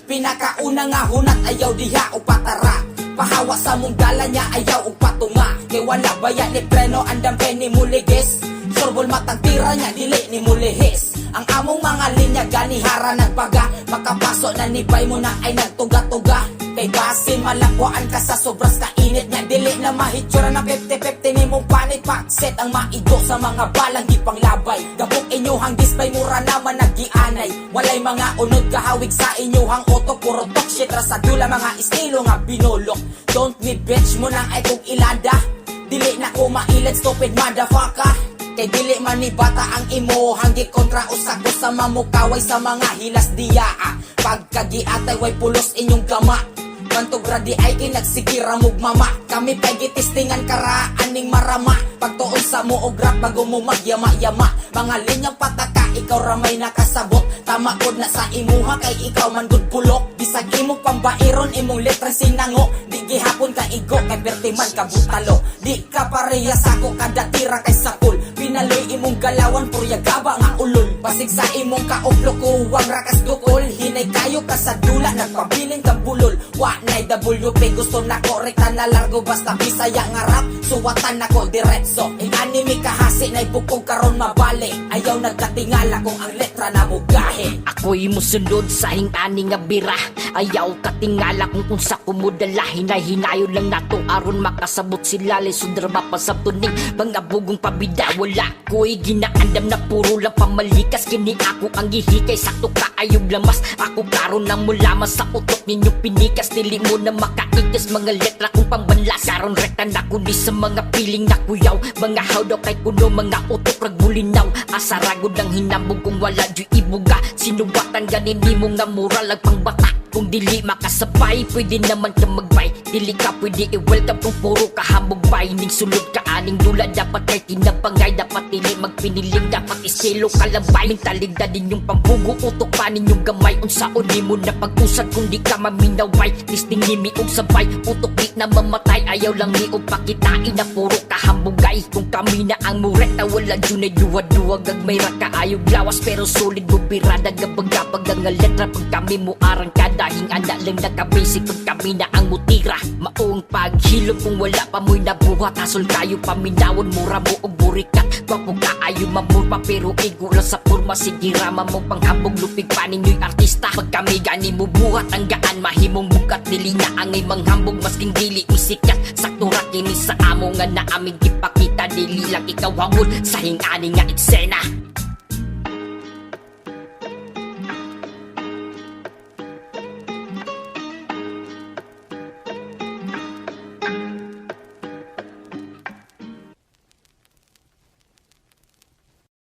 Pinakauna nga hunat ayaw diha o patara, pahawa sa mong dala niya ayaw o patunga. Kay wala bayan ni preno andam kay ni muligis, sorbol matang tira niya dili ni mulihis. Ang among mga linya ganihara nagpaga, makapaso na nibay mo na ay nagtuga-tuga. Kay basin malakwaan ka sa sobras kainit niya, dili na mahitsura na 50-50 ni mong panit pakset ang maigo sa mga balang gipanglabay. Gabok inyuhang display mura naman nagianay, walay mga unod kahawig sa inyuhang auto, puro talk shit sa dula mga estilo nga binulok. Don't me bitch mo nang ay kong ilada, dili na ko mailit stupid motherfucker. Kay dili man ni bata ang imo hanggi kontra usak ko sa mamukaway sa mga hilas diyaa. Pagkagiatay way pulos inyong gama, kanto gradi ay kinagsikira mugmama. Kami pay gitistingan karaan ning marama, pagtuon sa mo og rap bago mo magyama-yama. Mga linyang pataka ikaw ramay nakasabot, tama gud na sa imuha kay ikaw man gud bulok. Bisag imong pambairon imong letra sinango, di gihapon ka igo kay pertiman ka butalo. Di ka pareha sa ako kada tira kay sakul, pinaloy imong galawan purya gaba nga ulol. Basig sa imong kauplo kuwang rakas dukol, hinay kayo ka sa dula nagpabiling ka bulol. Wa nay WP gusto na korekta na largo, basta Bisaya nga rap suwatan ako diretso. Ing anime kahasi nay bukog karon mabali, ayaw nagkatingala kung ang letra na bugahe. Ako'y musunod sa hingani nga bira, ayaw katingala kung unsa ko mudala. Hinay-hinayon lang nato aron makasabot sila lisudra mapasabtuning mga bugong pabida. Wala ko'y ginaandam na puro lang pamalikas, kini ako ang gihikay sakto kaayog lamas. Ako karon na mulamas sa utok ninyo pinikas, dili mo na makaikas mga letra kong pambanlas. Karon rekta na kundi sa mga piling na kuyaw, mga hawdaw kay kuno mga utok ragbulinaw. Asaragod ang hinambog kung wala di ibuga, sinubatan ganin di mo nga mura lang pang bata. Kung dili makasabay, pwede naman ka magbay, dili ka pwede i-welcome kung puro kahambog bay. Ning sulod ka aning dula, dapat kay tinabangay, dapat dili magpiniling, dapat istilo kalabay. Ning taligda din yung pambugo, utok pa ninyong gamay. Unsaon di mo na pag-usad kung di ka maminaway, listing nimi og sabay, utok di na mamatay. Ayaw lang ni og pakitain na puro kahambugay. Kung kami na ang murekta, wala dyan ay duwa-duwa, gagmay ra kaayog lawas pero solid bubirada. Gabag-gabag ang letra pag kami mo arang kada, dahing anda lang nakabasic pag kami na ang mutira. Maong paghilom kung wala pa mo'y nabuhat, hasol kayo paminawon mura mo og burikat. Gwapo kaayo mamurpa pero igura sa purma, sige rama mo panghambog lupig pa ninyo'y artista. Pag kami gani mo buhat ang gaan mahimong bukat, dili na angay manghambog masking dili usikat. Sakto ra kini sa amo nga na aming gipakita, dili lang ikaw hangod sa hingani nga eksena.